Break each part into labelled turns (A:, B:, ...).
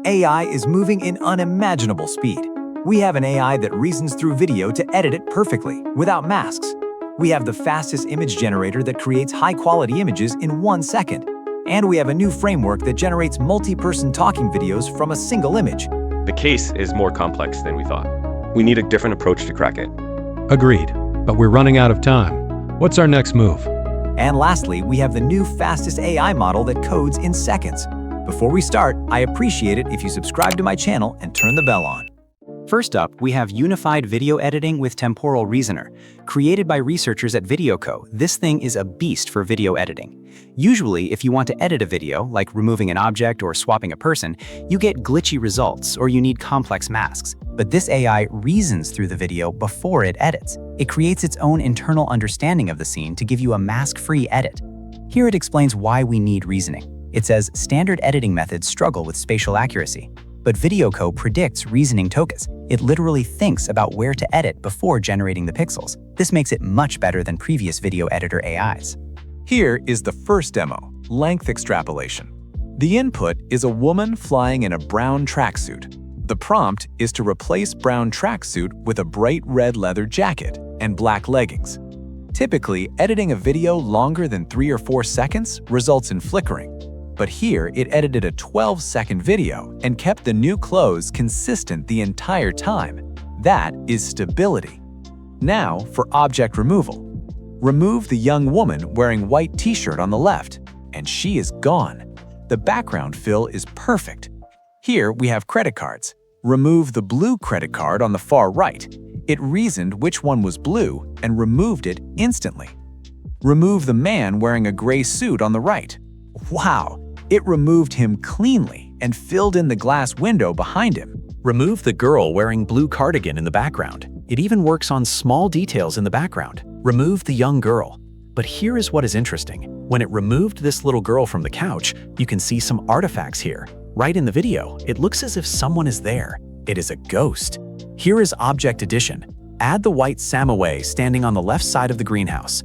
A: AI is moving in unimaginable speed. We have an AI that reasons through video to edit it perfectly, without masks. We have the fastest image generator that creates high-quality images in 1 second. And we have a new framework that generates multi-person talking videos from a single image.
B: The case is more complex than we thought. We need a different approach to crack it.
C: Agreed, but we're running out of time. What's our next move?
A: And lastly, we have the new fastest AI model that codes in seconds. Before we start, I appreciate it if you subscribe to my channel and turn the bell on. First up, we have unified video editing with temporal reasoner. Created by researchers at VideoCoF, this thing is a beast for video editing. Usually, if you want to edit a video, like removing an object or swapping a person, you get glitchy results or you need complex masks. But this AI reasons through the video before it edits. It creates its own internal understanding of the scene to give you a mask-free edit. Here it explains why we need reasoning. It says standard editing methods struggle with spatial accuracy. But VideoCoF predicts reasoning tokens. It literally thinks about where to edit before generating the pixels. This makes it much better than previous video editor AIs.
D: Here is the first demo, length extrapolation. The input is a woman flying in a brown tracksuit. The prompt is to replace brown tracksuit with a bright red leather jacket and black leggings. Typically, editing a video longer than 3 or 4 seconds results in flickering. But here, it edited a 12-second video and kept the new clothes consistent the entire time. That is stability. Now for object removal. Remove the young woman wearing white t-shirt on the left, and she is gone. The background fill is perfect. Here we have credit cards. Remove the blue credit card on the far right. It reasoned which one was blue and removed it instantly. Remove the man wearing a gray suit on the right. Wow! It removed him cleanly and filled in the glass window behind him.
E: Remove the girl wearing blue cardigan in the background. It even works on small details in the background. Remove the young girl. But here is what is interesting. When it removed this little girl from the couch, you can see some artifacts here. Right in the video, it looks as if someone is there. It is a ghost. Here is object addition. Add the white Samaway standing on the left side of the greenhouse.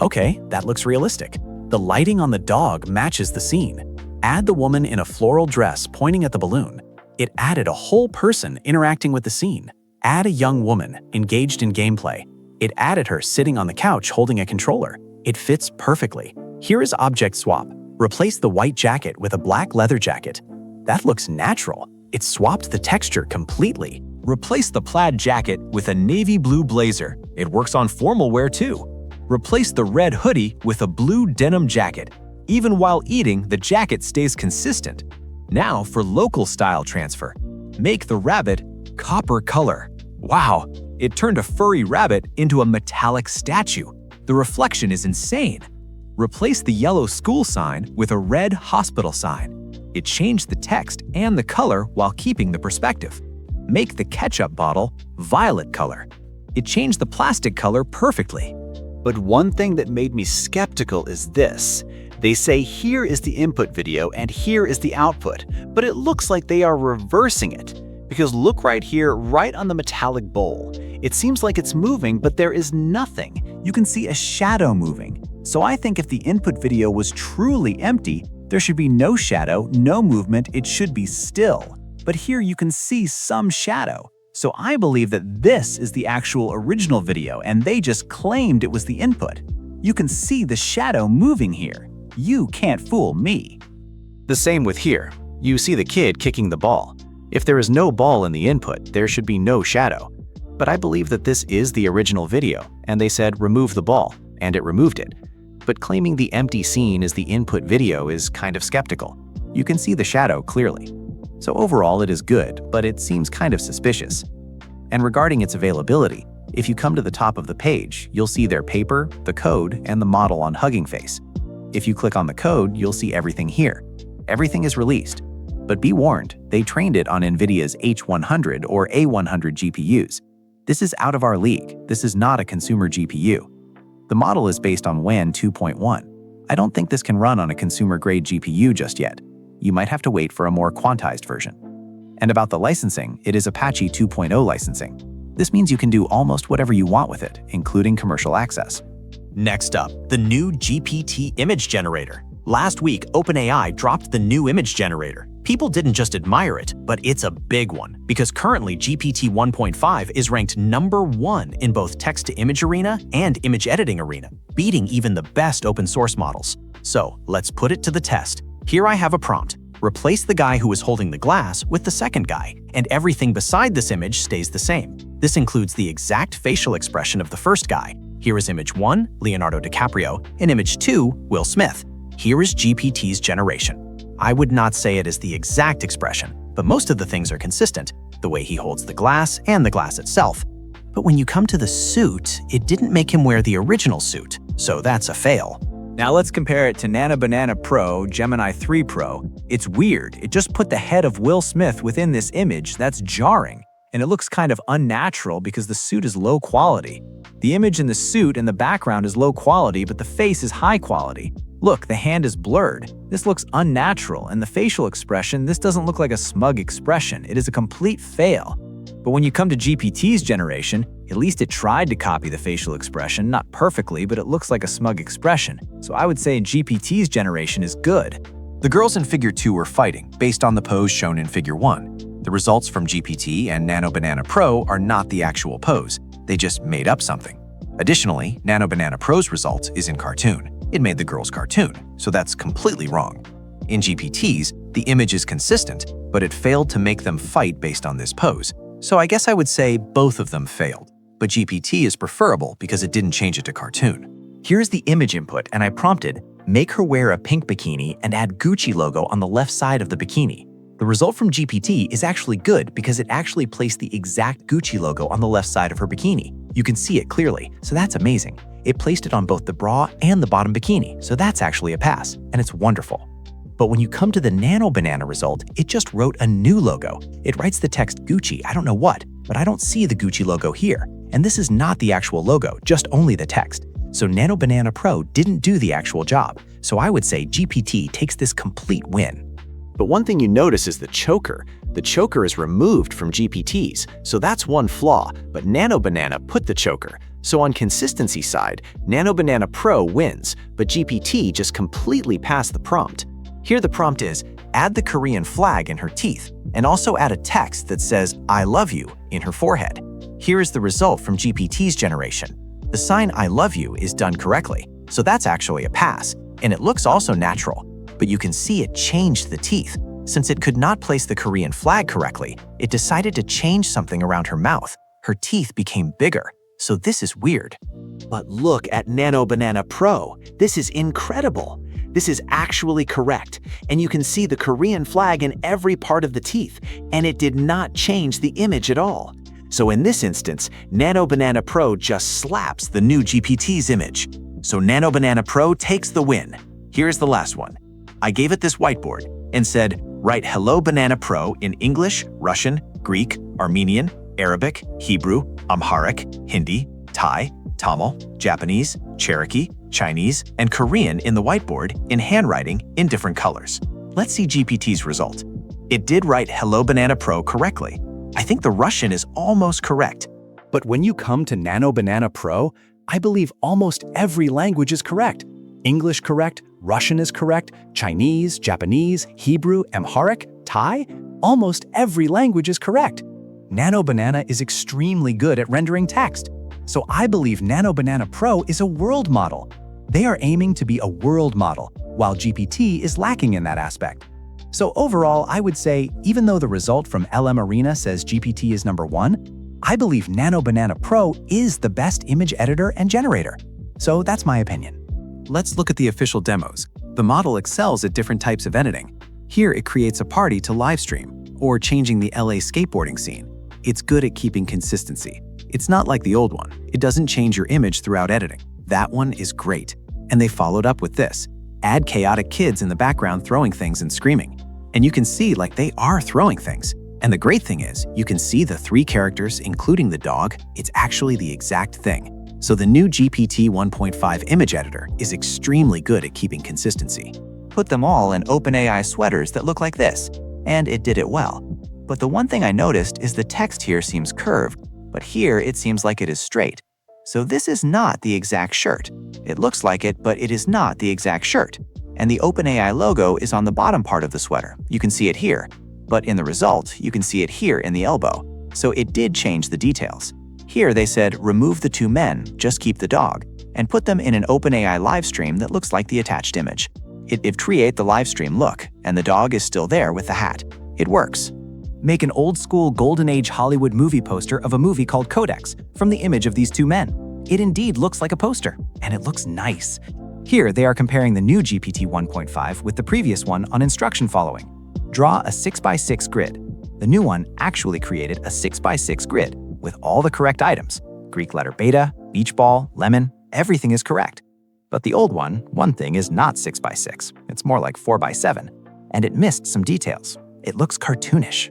E: Okay, that looks realistic. The lighting on the dog matches the scene. Add the woman in a floral dress pointing at the balloon. It added a whole person interacting with the scene. Add a young woman engaged in gameplay. It added her sitting on the couch holding a controller. It fits perfectly. Here is object swap. Replace the white jacket with a black leather jacket. That looks natural. It swapped the texture completely.
D: Replace the plaid jacket with a navy blue blazer. It works on formal wear too. Replace the red hoodie with a blue denim jacket. Even while eating, the jacket stays consistent. Now for local style transfer. Make the rabbit copper color. Wow, it turned a furry rabbit into a metallic statue. The reflection is insane. Replace the yellow school sign with a red hospital sign. It changed the text and the color while keeping the perspective. Make the ketchup bottle violet color. It changed the plastic color perfectly.
F: But one thing that made me skeptical is this. They say here is the input video and here is the output, but it looks like they are reversing it. Because look right here, right on the metallic bowl. It seems like it's moving, but there is nothing.
A: You can see a shadow moving. So I think if the input video was truly empty, there should be no shadow, no movement, it should be still. But here you can see some shadow. So I believe that this is the actual original video and they just claimed it was the input. You can see the shadow moving here. You can't fool me.
E: The same with here. You see the kid kicking the ball. If there is no ball in the input, there should be no shadow. But I believe that this is the original video, and they said remove the ball, and it removed it. But claiming the empty scene is the input video is kind of skeptical. You can see the shadow clearly. So overall it is good, but it seems kind of suspicious. And regarding its availability, if you come to the top of the page, you'll see their paper, the code, and the model on Hugging Face. If you click on the code, you'll see everything here. Everything is released. But be warned, they trained it on NVIDIA's H100 or A100 GPUs. This is out of our league. This is not a consumer GPU. The model is based on WAN 2.1. I don't think this can run on a consumer-grade GPU just yet. You might have to wait for a more quantized version. And about the licensing, it is Apache 2.0 licensing. This means you can do almost whatever you want with it, including commercial access.
G: Next up, the new GPT image generator. Last week, OpenAI dropped the new image generator.
E: People didn't just admire it, but it's a big one, because currently GPT 1.5 is ranked #1 in both text-to-image arena and image editing arena, beating even the best open source models. So let's put it to the test. Here I have a prompt. Replace the guy who is holding the glass with the second guy, and everything beside this image stays the same. This includes the exact facial expression of the first guy. Here is image 1, Leonardo DiCaprio, and image 2, Will Smith. Here is GPT's generation. I would not say it is the exact expression, but most of the things are consistent, the way he holds the glass and the glass itself. But when you come to the suit, it didn't make him wear the original suit, so that's a fail.
A: Now let's compare it to Nano Banana Pro Gemini 3 Pro. It's weird. It just put the head of Will Smith within this image. That's jarring. And it looks kind of unnatural because the suit is low quality. The image in the suit and the background is low quality, but the face is high quality. Look, the hand is blurred. This looks unnatural, and the facial expression, this doesn't look like a smug expression. It is a complete fail. But when you come to GPT's generation, at least it tried to copy the facial expression, not perfectly, but it looks like a smug expression. So I would say GPT's generation is good.
D: The girls in Figure 2 were fighting, based on the pose shown in Figure 1. The results from GPT and Nano Banana Pro are not the actual pose. They just made up something. Additionally, Nano Banana Pro's result is in cartoon. It made the girls cartoon, so that's completely wrong. In GPT's, the image is consistent, but it failed to make them fight based on this pose. So I guess I would say both of them failed. But GPT is preferable because it didn't change it to cartoon.
A: Here's the image input, and I prompted, make her wear a pink bikini and add Gucci logo on the left side of the bikini. The result from GPT is actually good because it actually placed the exact Gucci logo on the left side of her bikini. You can see it clearly, so that's amazing. It placed it on both the bra and the bottom bikini, so that's actually a pass, and it's wonderful. But when you come to the Nano Banana result, it just wrote a new logo. It writes the text Gucci, I don't know what, but I don't see the Gucci logo here. And this is not the actual logo, just only the text. So Nano Banana Pro didn't do the actual job. So I would say GPT takes this complete win.
E: But one thing you notice is the choker. The choker is removed from GPT's, so that's one flaw, but Nano Banana put the choker. So on consistency side, Nano Banana Pro wins, but GPT just completely passed the prompt. Here the prompt is, add the Korean flag in her teeth, and also add a text that says, I love you, in her forehead. Here is the result from GPT's generation. The sign I love you is done correctly, so that's actually a pass, and it looks also natural. But you can see it changed the teeth. Since it could not place the Korean flag correctly, it decided to change something around her mouth. Her teeth became bigger, so this is weird.
F: But look at Nano Banana Pro. This is incredible. This is actually correct, and you can see the Korean flag in every part of the teeth, and it did not change the image at all. So in this instance, Nano Banana Pro just slaps the new GPT's image. So Nano Banana Pro takes the win. Here's the last one. I gave it this whiteboard and said, write Hello Banana Pro in English, Russian, Greek, Armenian, Arabic, Hebrew, Amharic, Hindi, Thai, Tamil, Japanese, Cherokee, Chinese, and Korean in the whiteboard in handwriting in different colors. Let's see GPT's result. It did write Hello Banana Pro correctly. I think the Russian is almost correct. But when you come to Nano Banana Pro, I believe almost every language is correct. English correct, Russian is correct, Chinese, Japanese, Hebrew, Amharic, Thai, almost every language is correct. Nano Banana is extremely good at rendering text. So I believe Nano Banana Pro is a world model. They are aiming to be a world model, while GPT is lacking in that aspect. So overall, I would say, even though the result from LM Arena says GPT is #1, I believe Nano Banana Pro is the best image editor and generator. So that's my opinion.
D: Let's look at the official demos. The model excels at different types of editing. Here it creates a party to live stream, or changing the LA skateboarding scene. It's good at keeping consistency. It's not like the old one. It doesn't change your image throughout editing. That one is great. And they followed up with this. Add chaotic kids in the background throwing things and screaming. And you can see like they are throwing things. And the great thing is, you can see the 3 characters, including the dog. It's actually the exact thing. So the new GPT 1.5 image editor is extremely good at keeping consistency.
A: Put them all in OpenAI sweaters that look like this, and it did it well. But the one thing I noticed is the text here seems curved, but here it seems like it is straight. So this is not the exact shirt. It looks like it, but it is not the exact shirt.
E: and the OpenAI logo is on the bottom part of the sweater. You can see it here, but in the result, you can see it here in the elbow. So it did change the details. Here they said, remove the two men, just keep the dog, and put them in an OpenAI live stream that looks like the attached image. It create the live stream look, and the dog is still there with the hat. It works.
A: Make an old-school Golden Age Hollywood movie poster of a movie called Codex from the image of these two men. It indeed looks like a poster, and it looks nice. Here, they are comparing the new GPT 1.5 with the previous one on instruction following. Draw a 6x6 grid. The new one actually created a 6x6 grid with all the correct items. Greek letter beta, beach ball, lemon, everything is correct. But the old one thing is not 6x6. It's more like 4x7, and it missed some details. It looks cartoonish.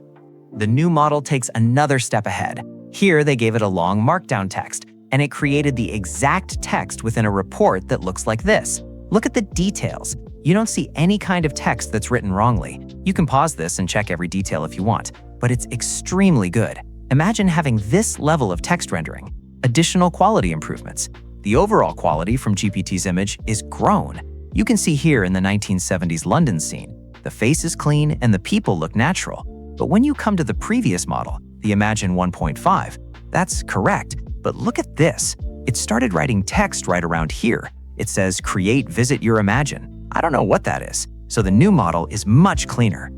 A: The new model takes another step ahead. Here, they gave it a long markdown text, and it created the exact text within a report that looks like this. Look at the details. You don't see any kind of text that's written wrongly. You can pause this and check every detail if you want, but it's extremely good. Imagine having this level of text rendering. Additional quality improvements. The overall quality from GPT's image is grown. You can see here in the 1970s London scene, the face is clean and the people look natural. But when you come to the previous model, the Imagine 1.5, that's correct. But look at this. It started writing text right around here. It says, create visit your Imagine. I don't know what that is. So the new model is much cleaner.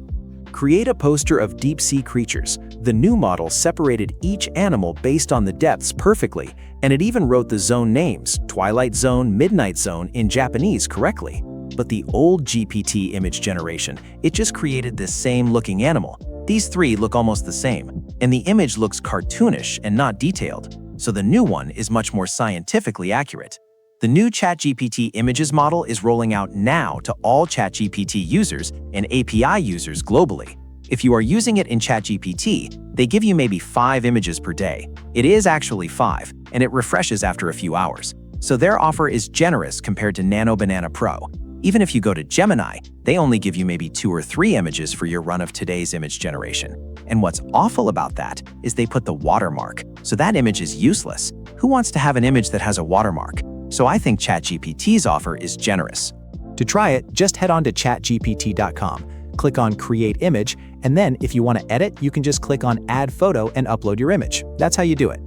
G: Create a poster of deep-sea creatures. The new model separated each animal based on the depths perfectly, and it even wrote the zone names, Twilight Zone, Midnight Zone, in Japanese correctly. But the old GPT image generation, it just created this same-looking animal. These three look almost the same, and the image looks cartoonish and not detailed, so the new one is much more scientifically accurate. The new ChatGPT images model is rolling out now to all ChatGPT users and API users globally. If you are using it in ChatGPT, they give you maybe 5 images per day. It is actually 5, and it refreshes after a few hours. So their offer is generous compared to Nano Banana Pro. Even if you go to Gemini, they only give you maybe 2 or 3 images for your run of today's image generation. And what's awful about that is they put the watermark, so that image is useless. Who wants to have an image that has a watermark? So I think ChatGPT's offer is generous.
E: To try it, just head on to chatgpt.com, click on Create Image, and then if you want to edit, you can just click on Add Photo and upload your image. That's how you do it.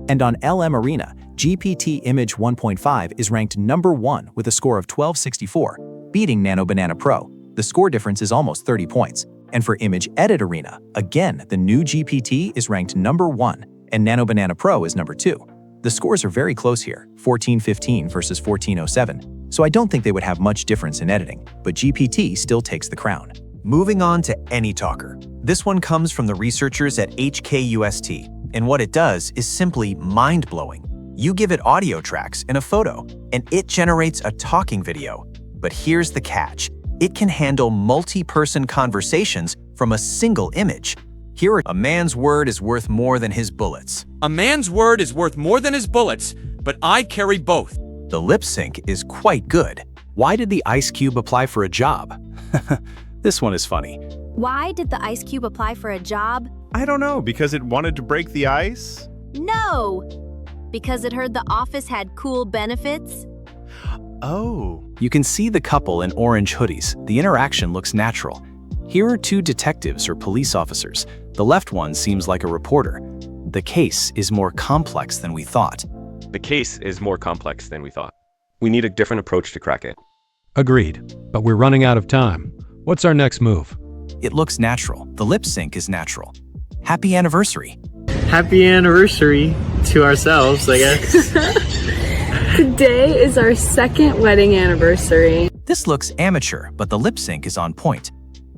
E: And on LM Arena, GPT Image 1.5 is ranked #1 with a score of 1264, beating Nano Banana Pro. The score difference is almost 30 points. And for Image Edit Arena, again, the new GPT is ranked #1, and Nano Banana Pro is #2. The scores are very close here, 1415 versus 1407, so I don't think they would have much difference in editing, but GPT still takes the crown.
A: Moving on to AnyTalker. This one comes from the researchers at HKUST, and what it does is simply mind-blowing. You give it audio tracks and a photo, and it generates a talking video. But here's the catch. It can handle multi-person conversations from a single image. Here, a man's word is worth more than his bullets.
H: A man's word is worth more than his bullets, but I carry both.
A: The lip sync is quite good.
E: Why did the Ice Cube apply for a job? This one is funny.
I: Why did the Ice Cube apply for a job?
J: I don't know, because it wanted to break the ice?
I: No! Because it heard the office had cool benefits?
J: Oh.
E: You can see the couple in orange hoodies. The interaction looks natural. Here are 2 detectives or police officers. The left one seems like a reporter. The case is more complex than we thought.
B: The case is more complex than we thought. We need a different approach to crack it.
C: Agreed, but we're running out of time. What's our next move?
A: It looks natural. The lip sync is natural. Happy anniversary.
K: Happy anniversary to ourselves, I guess.
L: Today is our 2nd wedding anniversary.
A: This looks amateur, but the lip sync is on point.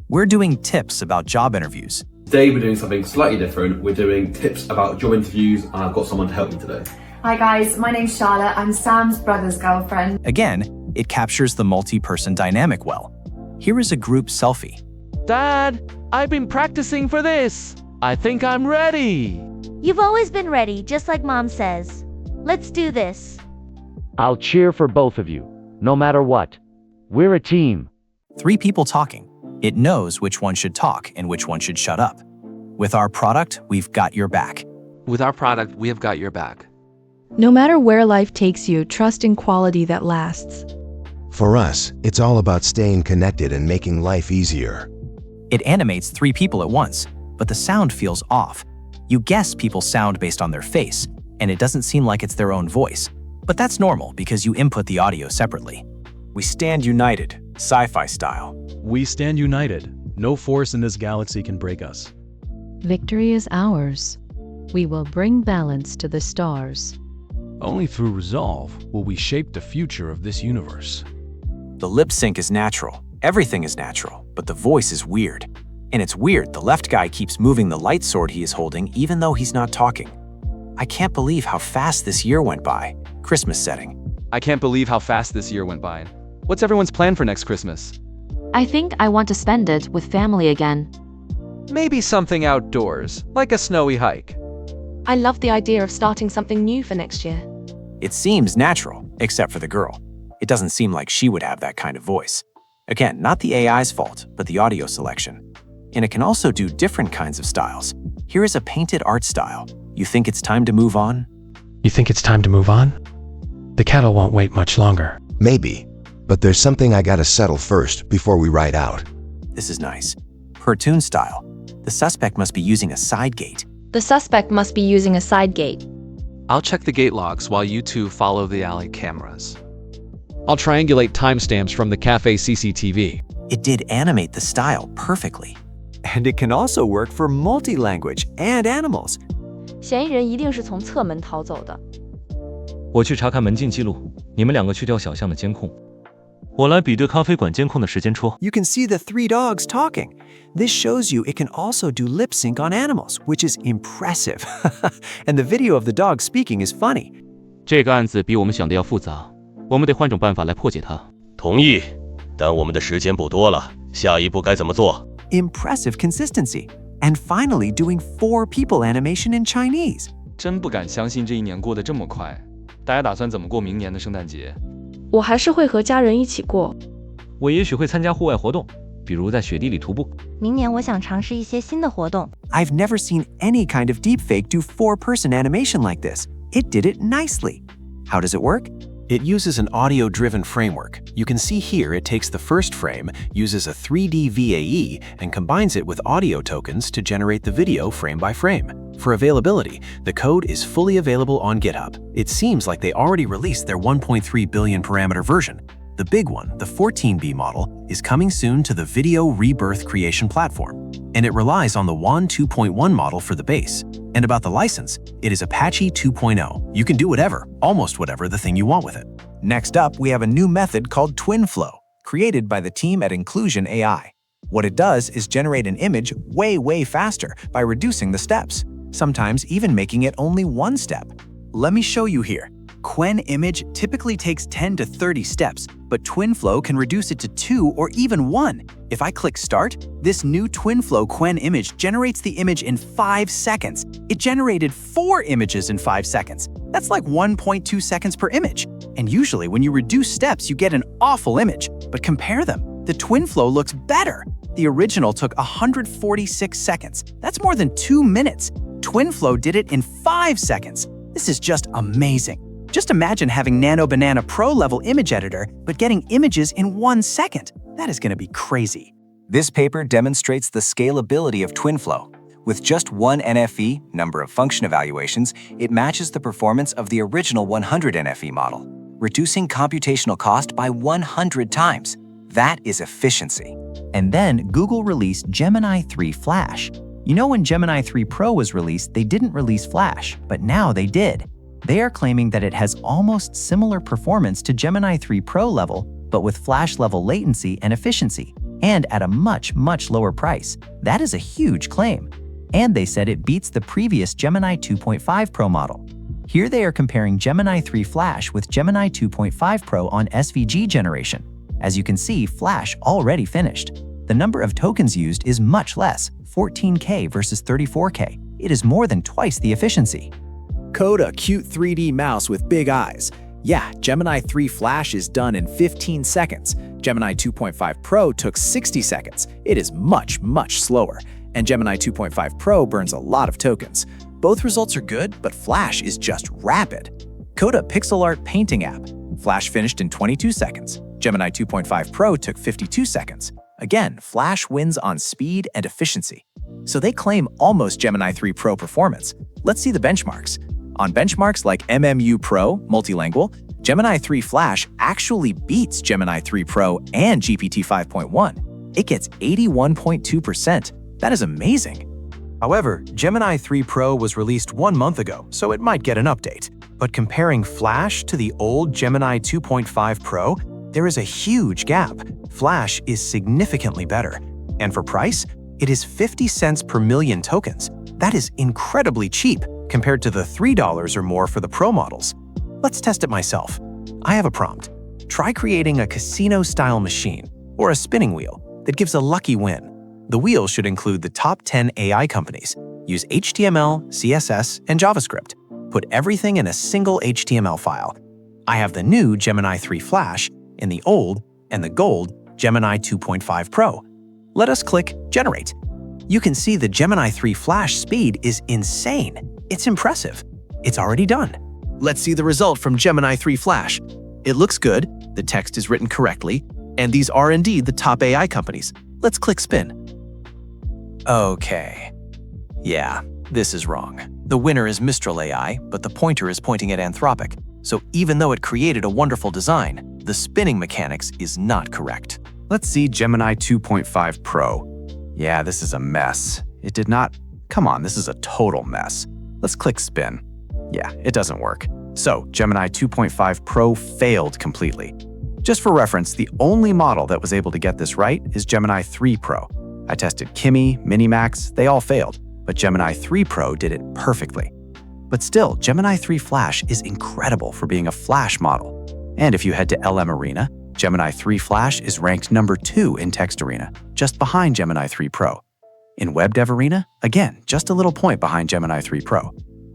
A: We're doing tips about job interviews.
M: Today we're doing something slightly different. We're doing tips about job interviews, and I've got someone to help me today.
N: Hi guys, my name's Charlotte. I'm Sam's brother's girlfriend.
A: Again, it captures the multi-person dynamic well. Here is a group selfie.
O: Dad, I've been practicing for this. I think I'm ready.
P: You've always been ready, just like Mom says. Let's do this.
Q: I'll cheer for both of you, no matter what. We're a team.
A: 3 people talking. It knows which one should talk and which one should shut up. With our product, we've got your back.
R: With our product, we have got your back.
S: No matter where life takes you, trust in quality that lasts. For us, it's all about staying connected and making life easier.
A: It animates 3 people at once, but the sound feels off. You guess people's sound based on their face, and it doesn't seem like it's their own voice. But that's normal because you input the audio separately.
D: We stand united, sci-fi style.
C: We stand united. No force in this galaxy can break us.
T: Victory is ours. We will bring balance to the stars.
C: Only through resolve will we shape the future of this universe.
D: The lip sync is natural. Everything is natural, but the voice is weird. And it's weird, the left guy keeps moving the light sword he is holding even though he's not talking. I can't believe how fast this year went by. Christmas setting.
R: I can't believe how fast this year went by. What's everyone's plan for next Christmas?
U: I think I want to spend it with family again.
V: Maybe something outdoors, like a snowy hike.
W: I love the idea of starting something new for next year.
D: It seems natural, except for the girl. It doesn't seem like she would have that kind of voice. Again, not the AI's fault, but the audio selection. And it can also do different kinds of styles. Here is a painted art style. You think it's time to move on?
X: You think it's time to move on? The cattle won't wait much longer.
S: Maybe, but there's something I gotta settle first before we ride out.
D: This is nice. Cartoon style. The suspect must be using a side gate.
U: The suspect must be using a side gate.
R: I'll check the gate logs while you two follow the alley cameras.
C: I'll triangulate timestamps from the cafe CCTV.
A: It did animate the style perfectly.
G: And it can also work for multi-language and animals.
P: 嫌疑人一定是从侧门逃走的。
Y: 我去查看门禁记录，你们2个去调小巷的监控。我来比对咖啡馆监控的时间戳。
G: You can see the 3 dogs talking. This shows you it can also do lip sync on animals, which is impressive. And the video of the dog speaking is funny.
Y: 这个案子比我们想的要复杂，我们得换种办法来破解它。
Z: 同意，但我们的时间不多了，下一步该怎么做？
G: Impressive consistency. And finally doing 4 people animation in Chinese.
R: 真不敢相信这一年过得这么快。大家打算怎么过明年的圣诞节？
W: 我还是会和家人一起过。
Y: 我也许会参加户外活动，比如在雪地里徒步。
P: 明年我想尝试一些新的活动。
G: I've never seen any kind of deepfake do 4-person animation like this. It did it nicely. How does it work?
E: It uses an audio-driven framework. You can see here it takes the first frame, uses a 3D VAE, and combines it with audio tokens to generate the video frame by frame. For availability, the code is fully available on GitHub. It seems like they already released their 1.3 billion parameter version. The big one, the 14B model, is coming soon to the Video Rebirth creation platform, and it relies on the WAN 2.1 model for the base. And about the license, it is Apache 2.0. You can do whatever, almost whatever the thing you want with it.
D: Next up, we have a new method called TwinFlow, created by the team at Inclusion AI. What it does is generate an image way faster by reducing the steps, sometimes even making it only 1 step. Let me show you here. Qwen image typically takes 10 to 30 steps, but TwinFlow can reduce it to 2 or even 1. If I click Start, this new TwinFlow Qwen image generates the image in 5 seconds. It generated 4 images in 5 seconds. That's like 1.2 seconds per image. And usually when you reduce steps, you get an awful image. But compare them. The TwinFlow looks better. The original took 146 seconds. That's more than 2 minutes. TwinFlow did it in 5 seconds. This is just amazing. Just imagine having Nano Banana Pro level image editor, but getting images in 1 second. That is going to be crazy. This paper demonstrates the scalability of TwinFlow. With just 1 NFE, number of function evaluations, it matches the performance of the original 100 NFE model, reducing computational cost by 100 times. That is efficiency.
A: And then Google released Gemini 3 Flash. You know, when Gemini 3 Pro was released, they didn't release Flash, but now they did. They are claiming that it has almost similar performance to Gemini 3 Pro level, but with Flash level latency and efficiency, and at a much lower price. That is a huge claim. And they said it beats the previous Gemini 2.5 Pro model. Here they are comparing Gemini 3 Flash with Gemini 2.5 Pro on SVG generation. As you can see, Flash already finished. The number of tokens used is much less, 14K versus 34K. It is more than twice the efficiency.
G: Code a cute 3D mouse with big eyes. Yeah, Gemini 3 Flash is done in 15 seconds. Gemini 2.5 Pro took 60 seconds. It is much slower. And Gemini 2.5 Pro burns a lot of tokens. Both results are good, but Flash is just rapid. Code a pixel art painting app. Flash finished in 22 seconds.
A: Gemini 2.5 Pro took 52 seconds. Again, Flash wins on speed and efficiency. So they claim almost Gemini 3 Pro performance. Let's see the benchmarks. On benchmarks like MMU Pro, multilingual, Gemini 3 Flash actually beats Gemini 3 Pro and GPT 5.1. It gets 81.2%. That is amazing.
G: However, Gemini 3 Pro was released 1 month ago, so it might get an update. But comparing Flash to the old Gemini 2.5 Pro, there is a huge gap. Flash is significantly better. And for price, it is 50 cents per million tokens. That is incredibly cheap compared to the $3 or more for the Pro models. Let's test it myself. I have a prompt. Try creating a casino-style machine or a spinning wheel that gives a lucky win. The wheel should include the top 10 AI companies. Use HTML, CSS, and JavaScript. Put everything in a single HTML file. I have the new Gemini 3 Flash in the old and the gold Gemini 2.5 Pro. Let us click Generate. You can see the Gemini 3 Flash speed is insane. It's impressive. It's already done. Let's see the result from Gemini 3 Flash. It looks good, the text is written correctly, and these are indeed the top AI companies. Let's click Spin. Okay. Yeah, this is wrong. The winner is Mistral AI, but the pointer is pointing at Anthropic. So even though it created a wonderful design, the spinning mechanics is not correct. Let's see Gemini 2.5 Pro. Yeah, this is a mess. It did not... Come on, this is a total mess. Let's click Spin. Yeah, it doesn't work. So, Gemini 2.5 Pro failed completely. Just for reference, the only model that was able to get this right is Gemini 3 Pro. I tested Kimi, Minimax, they all failed, but Gemini 3 Pro did it perfectly. But still, Gemini 3 Flash is incredible for being a Flash model. And if you head to LM Arena, Gemini 3 Flash is ranked number 2 in Text Arena, just behind Gemini 3 Pro. In Web Dev Arena, again, just a little point behind Gemini 3 Pro.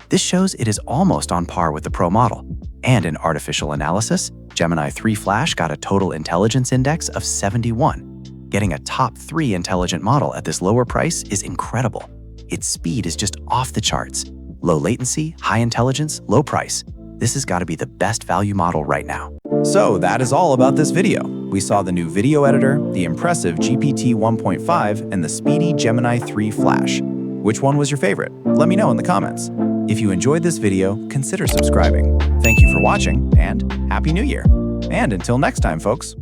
G: This shows it is almost on par with the Pro model. And in artificial analysis, Gemini 3 Flash got a total intelligence index of 71. Getting a top 3 intelligent model at this lower price is incredible. Its speed is just off the charts. Low latency, high intelligence, low price. This has got to be the best value model right now.
A: So that is all about this video. We saw the new video editor, the impressive GPT 1.5, and the speedy Gemini 3 Flash. Which one was your favorite? Let me know in the comments. If you enjoyed this video, consider subscribing. Thank you for watching, and Happy New Year! And until next time, folks.